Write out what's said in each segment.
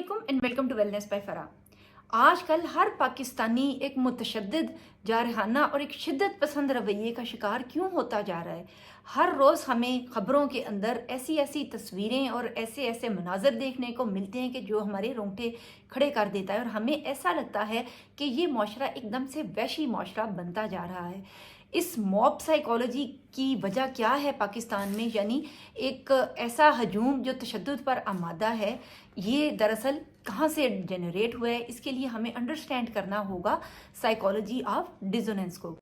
अस्सलामुअलैकुम and welcome to wellness by Farah. आजकल हर पाकिस्तानी एक मुतशद्दिद, जारहाना और एक शिद्दत पसंद रवैये का शिकार क्यों होता जा रहा है। हर रोज़ हमें ख़बरों के अंदर ऐसी ऐसी तस्वीरें और ऐसे ऐसे मनाज़र देखने को मिलते हैं कि जो हमारे रोंगटे खड़े कर देता है और हमें ऐसा लगता है कि ये माशरा एकदम से वैशी माशरा बनता जा रहा है। इस मॉब साइकोलॉजी की वजह क्या है पाकिस्तान में, यानी एक ऐसा हजूम जो तशद्दुद पर आमादा है, ये दरअसल कहाँ से जनरेट हुआ है। इसके लिए हमें अंडरस्टैंड करना होगा साइकोलॉजी ऑफ डिसोनेंस को।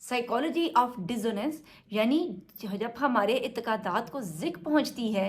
साइकोलॉजी ऑफ डिसोनेंस यानी जब हमारे इत्तेकादात को ज़िक पहुँचती है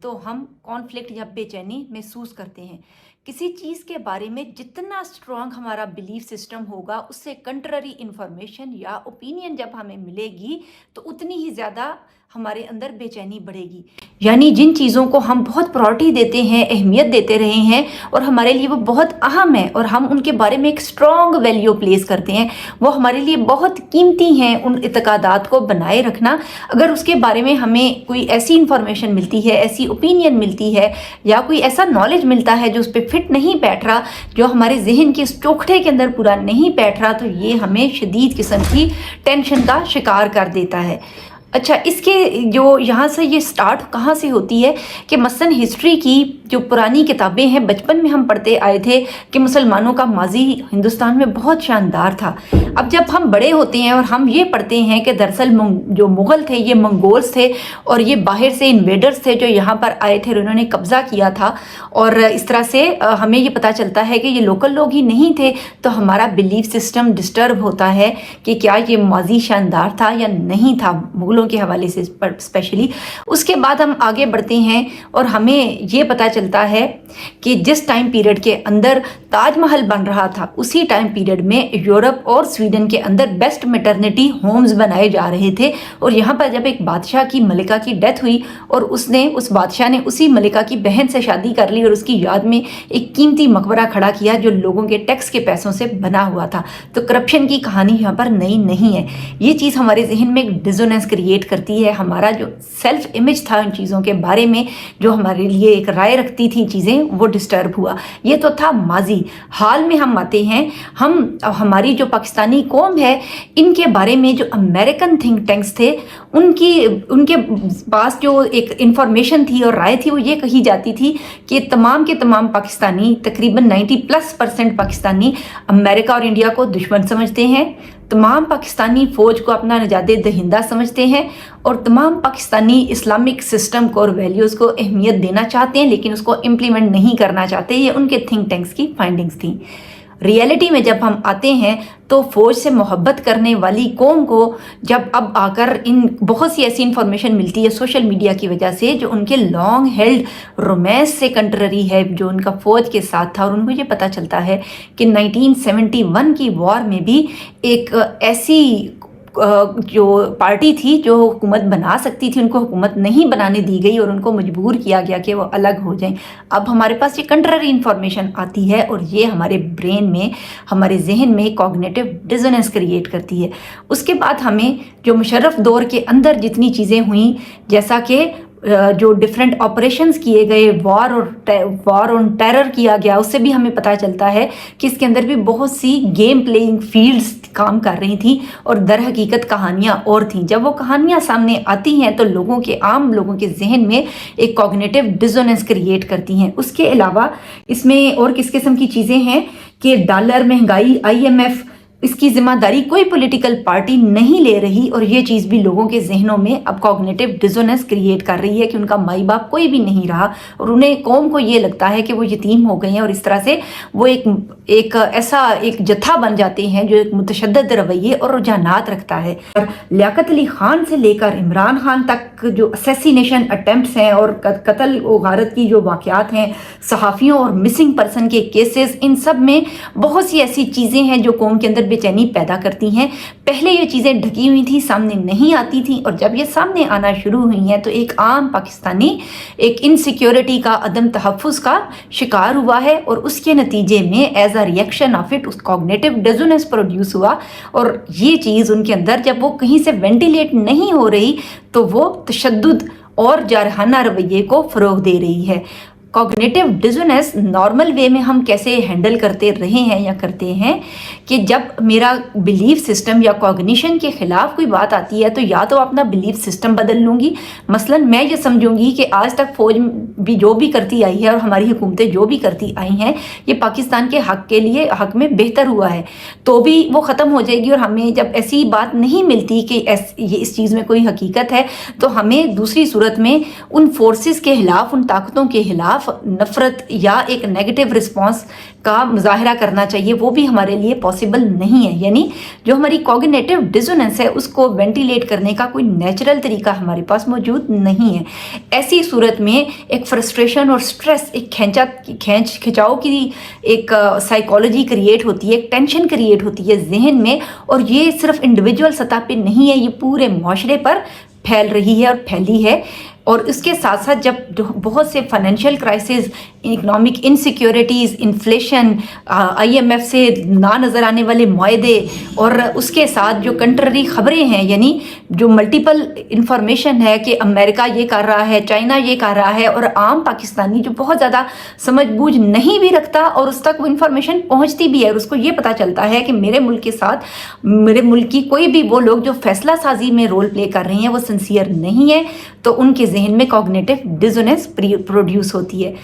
तो हम कॉन्फ्लिक्ट या बेचैनी महसूस करते हैं। किसी चीज़ के बारे में जितना स्ट्रॉन्ग हमारा बिलीफ सिस्टम होगा, उससे कंट्ररी इंफॉर्मेशन या ओपिनियन जब हमें मिलेगी तो उतनी ही ज़्यादा हमारे अंदर बेचैनी बढ़ेगी। यानी जिन चीज़ों को हम बहुत प्रायोरिटी देते हैं, अहमियत देते रहे हैं और हमारे लिए वो बहुत अहम है और हम उनके बारे में एक स्ट्रॉन्ग वैल्यू प्लेस करते हैं, वो हमारे लिए बहुत कीमती हैं उन इत्तेकादात को बनाए रखना। अगर उसके बारे में हमें कोई ऐसी इंफॉर्मेशन मिलती है, ऐसी ओपिनियन मिलती है या कोई ऐसा नॉलेज मिलता है जो उस पर फिट नहीं बैठ रहा, जो हमारे जहन के इस चोखटे के अंदर पूरा नहीं बैठ रहा, तो ये हमें शदीद किस्म की टेंशन का शिकार कर देता है। अच्छा, इसके जो यहाँ से ये स्टार्ट कहाँ से होती है कि मसलन हिस्ट्री की जो पुरानी किताबें हैं, बचपन में हम पढ़ते आए थे कि मुसलमानों का माजी हिंदुस्तान में बहुत शानदार था। अब जब हम बड़े होते हैं और हम ये पढ़ते हैं कि दरअसल जो मुग़ल थे ये मंगोल्स थे और ये बाहर से इन्वेडर्स थे जो यहाँ पर आए थे और उन्होंने कब्ज़ा किया था, और इस तरह से हमें ये पता चलता है कि ये लोकल लोग ही नहीं थे, तो हमारा बिलीफ सिस्टम डिस्टर्ब होता है कि क्या ये माजी शानदार था या नहीं था, मुग़लों के हवाले से स्पेशली। उसके बाद हम आगे बढ़ते हैं और हमें ये पता चलता है कि जिस टाइम पीरियड के अंदर ताजमहल बन रहा था, उसी टाइम पीरियड में यूरोप और स्वीडन के अंदर बेस्ट मैटरनिटी होम्स बनाए जा रहे थे। और यहाँ पर जब एक बादशाह की मलिका की डेथ हुई और उस बादशाह ने उसी मलिका की बहन से शादी कर ली और उसकी याद में एक कीमती मकबरा खड़ा किया जो लोगों के टैक्स के पैसों से बना हुआ था। तो करप्शन की कहानी यहाँ पर नई नहीं है। ये चीज़ हमारे जहन में एक डिसोनेंस क्रिएट करती है। हमारा जो सेल्फ इमेज था उन चीज़ों के बारे में, जो हमारे लिए एक राय रखती थी चीज़ें, वो डिस्टर्ब हुआ। ये तो था माजी। हाल में हम आते हैं, हमारी जो पाकिस्तानी कौम है, इनके बारे में जो अमेरिकन थिंक टैंक्स थे, उनके पास जो एक इंफॉर्मेशन थी और राय थी, वो ये कही जाती थी कि तमाम के तमाम पाकिस्तानी, तकरीबन 90+% पाकिस्तानी अमेरिका और इंडिया को दुश्मन समझते हैं, तमाम पाकिस्तानी फ़ौज को अपना नजात दहिंदा समझते हैं और तमाम पाकिस्तानी इस्लामिक सिस्टम को और वैल्यूज़ को अहमियत देना चाहते हैं, लेकिन उसको इम्प्लीमेंट नहीं करना चाहते। ये उनके थिंक टैंक्स की फाइंडिंग्स थी। रियलिटी में जब हम आते हैं तो फ़ौज से मोहब्बत करने वाली कौम को जब अब आकर इन बहुत सी ऐसी इन्फॉर्मेशन मिलती है सोशल मीडिया की वजह से, जो उनके लॉन्ग हेल्ड रोमांस से कंट्ररी है, जो उनका फ़ौज के साथ था, और उनको ये पता चलता है कि 1971 की वॉर में भी एक ऐसी जो पार्टी थी जो हुकूमत बना सकती थी, उनको हुकूमत नहीं बनाने दी गई और उनको मजबूर किया गया कि वो अलग हो जाएं। अब हमारे पास ये कंट्ररी इंफॉर्मेशन आती है और ये हमारे ब्रेन में, हमारे जहन में कॉग्निटिव डिसोनेंस क्रिएट करती है। उसके बाद हमें जो मुशर्रफ दौर के अंदर जितनी चीज़ें हुई, जैसा कि जो डिफरेंट ऑपरेशंस किए गए, वॉर ऑन टेरर किया गया, उससे भी हमें पता चलता है कि इसके अंदर भी बहुत सी गेम प्लेइंग फील्ड्स काम कर रही थी और दर हकीकत कहानियाँ और थीं। जब वो कहानियाँ सामने आती हैं तो आम लोगों के जहन में एक कॉग्निटिव डिसोनेंस क्रिएट करती हैं। उसके अलावा इसमें और किस किस्म की चीज़ें हैं कि डॉलर, महंगाई, IMF, इसकी जिम्मेदारी कोई पॉलिटिकल पार्टी नहीं ले रही और ये चीज़ भी लोगों के जहनों में अब कॉग्निटिव डिसोनेंस क्रिएट कर रही है कि उनका माई बाप कोई भी नहीं रहा और उन्हें, कौम को ये लगता है कि वो यतीम हो गए हैं और इस तरह से वो एक ऐसा एक जत्था बन जाते हैं जो एक मुतशद्दिद रवैये और रुझानात रखता है। और लियाकत अली खान से लेकर इमरान खान तक जो असैसिनेशन अटेम्प्ट्स हैं और कत्ल व गारत की जो वाक़यात हैं, सहाफ़ियों और मिसिंग पर्सन के केसेस, इन सब में बहुत सी ऐसी चीज़ें हैं जो कौम के अंदर बेचैनी पैदा करती हैं। पहले ये चीज़ें ढकी हुई थी, सामने नहीं आती थी, और जब ये सामने आना शुरू हुई हैं तो एक आम पाकिस्तानी एक इनसिक्योरिटी का, अदम तहफ़्फ़ुज़ का शिकार हुआ है और उसके नतीजे में as a reaction of it cognitive dissonance produce हुआ। और ये चीज़ उनके अंदर जब वो कहीं से वेंटिलेट नहीं हो रही तो वो तशद्दुद और जारहाना रवैये को फ़रोग़ दे रही है। कॉग्निटिव डिसोनेंस नॉर्मल वे में हम कैसे हैंडल करते रहे हैं या करते हैं कि जब मेरा बिलीफ सिस्टम या कॉग्निशन के ख़िलाफ़ कोई बात आती है तो या तो अपना बिलीफ सिस्टम बदल लूँगी। मसलन मैं ये समझूंगी कि आज तक फ़ौज भी जो भी करती आई है और हमारी हुकूमतें जो भी करती आई हैं ये पाकिस्तान के हक़ के लिए हक़ में बेहतर हुआ है, तो भी वो ख़त्म हो जाएगी। और हमें जब ऐसी बात नहीं मिलती कि ये इस चीज़ में कोई हकीकत है तो हमें दूसरी सूरत में उन फोर्सेस के ख़िलाफ़, उन ताकतों के ख़िलाफ़ नफ़रत या एक नेगेटिव रिस्पॉन्स का मुजाहरा करना चाहिए। वो भी हमारे लिए पॉसिबल नहीं है। यानी जो हमारी कॉग्निटिव डिसोनेंस है उसको वेंटिलेट करने का कोई नेचुरल तरीका हमारे पास मौजूद नहीं है। ऐसी सूरत में एक फ्रस्ट्रेशन और स्ट्रेस, एक खिंचाव की एक साइकोलॉजी क्रिएट होती है, एक टेंशन क्रिएट होती है जहन में, और ये सिर्फ इंडिविजुअल सतह पे नहीं है, ये पूरे माशरे पर फैल रही है और फैली है। और इसके साथ साथ जब बहुत से financial crisis, economic insecurities, inflation, IMF से ना नज़र आने वाले मुआहदे और उसके साथ जो कंट्ररी ख़बरें हैं, यानी जो मल्टीपल इंफॉर्मेशन है कि अमेरिका ये कर रहा है, चाइना ये कर रहा है, और आम पाकिस्तानी जो बहुत ज़्यादा समझ बूझ नहीं भी रखता और उस तक वो इन्फॉर्मेशन पहुँचती भी है और उसको ये पता चलता है कि मेरे मुल्क के साथ, मेरे मुल्क की कोई भी वो लोग जो फैसला साजी में रोल प्ले कर रहे हैं वो सिंसियर नहीं है, तो उनके जहन में कॉग्निटिव डिसोनेंस प्रोड्यूस होती है।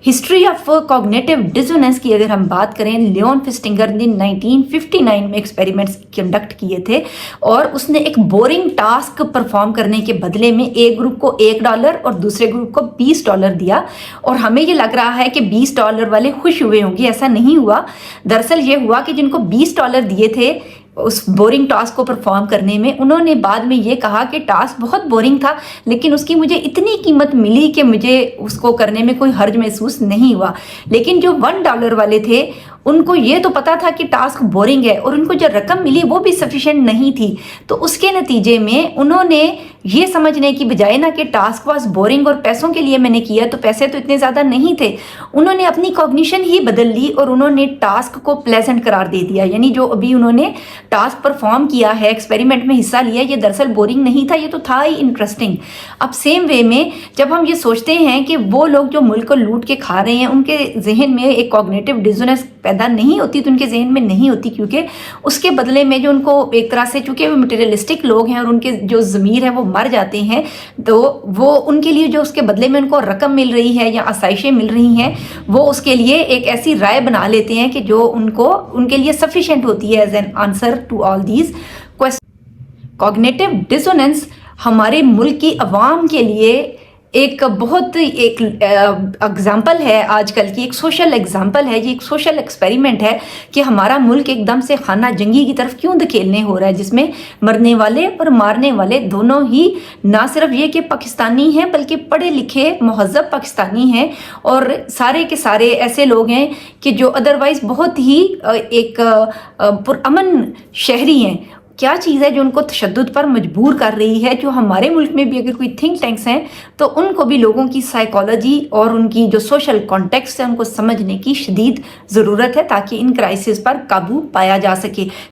हिस्ट्री ऑफ कॉग्निटिव डिसोनेंस की अगर हम बात करें, लियोन फिस्टिंगर ने 1959 में एक्सपेरिमेंट्स कंडक्ट किए थे और उसने एक बोरिंग टास्क परफॉर्म करने के बदले में एक ग्रुप को $1 और दूसरे ग्रुप को $20 दिया। और हमें ये लग रहा है कि $20 वाले खुश हुए होंगे, ऐसा नहीं हुआ। दरअसल ये हुआ कि जिनको $20 दिए थे उस बोरिंग टास्क को परफॉर्म करने में, उन्होंने बाद में ये कहा कि टास्क बहुत बोरिंग था लेकिन उसकी मुझे इतनी कीमत मिली कि मुझे उसको करने में कोई हर्ज महसूस नहीं हुआ। लेकिन जो $1 वाले थे उनको ये तो पता था कि टास्क बोरिंग है और उनको जो रकम मिली वो भी सफिशिएंट नहीं थी, तो उसके नतीजे में उन्होंने ये समझने की बजाय ना कि टास्क वाज बोरिंग और पैसों के लिए मैंने किया तो पैसे तो इतने ज़्यादा नहीं थे, उन्होंने अपनी कॉग्निशन ही बदल ली और उन्होंने टास्क को प्लेजेंट करार दे दिया। यानी जो अभी उन्होंने टास्क परफॉर्म किया है, एक्सपेरिमेंट में हिस्सा लिया, ये दरअसल बोरिंग नहीं था, ये तो था ही इंटरेस्टिंग। अब सेम वे में जब हम ये सोचते हैं कि वो लोग जो मुल्क को लूट के खा रहे हैं उनके जहन में एक कॉग्निटिव डिसोनेंस पैदा नहीं होती, तो उनके जहन में नहीं होती, क्योंकि उसके बदले में जो उनको एक तरह से, चूँकि वो मटेरियलिस्टिक लोग हैं और उनके जो ज़मीर है वो मर जाते हैं, तो वो उनके लिए जो उसके बदले में उनको रकम मिल रही है या आसाइशें मिल रही हैं वो उसके लिए एक ऐसी राय बना लेते हैं कि जो उनके लिए सफिशिएंट होती है as an answer to all these question. Cognitive dissonance हमारे मुल्क की आवाम के लिए एक बहुत एक एग्जाम्पल है, आजकल की एक सोशल एग्जाम्पल है, ये एक सोशल एक्सपेरिमेंट है कि हमारा मुल्क एकदम से खाना जंगी की तरफ क्यों धकेलने हो रहा है, जिसमें मरने वाले और मारने वाले दोनों ही ना सिर्फ ये कि पाकिस्तानी हैं बल्कि पढ़े लिखे महज़ब पाकिस्तानी हैं और सारे के सारे ऐसे लोग हैं कि जो अदरवाइज़ बहुत ही एक पुरअमन शहरी हैं। क्या चीज़ है जो उनको तशद्दुद पर मजबूर कर रही है? जो हमारे मुल्क में भी अगर कोई थिंक टैंक्स हैं तो उनको भी लोगों की साइकोलॉजी और उनकी जो सोशल कॉन्टेक्स्ट है उनको समझने की शदीद ज़रूरत है ताकि इन क्राइसिस पर काबू पाया जा सके।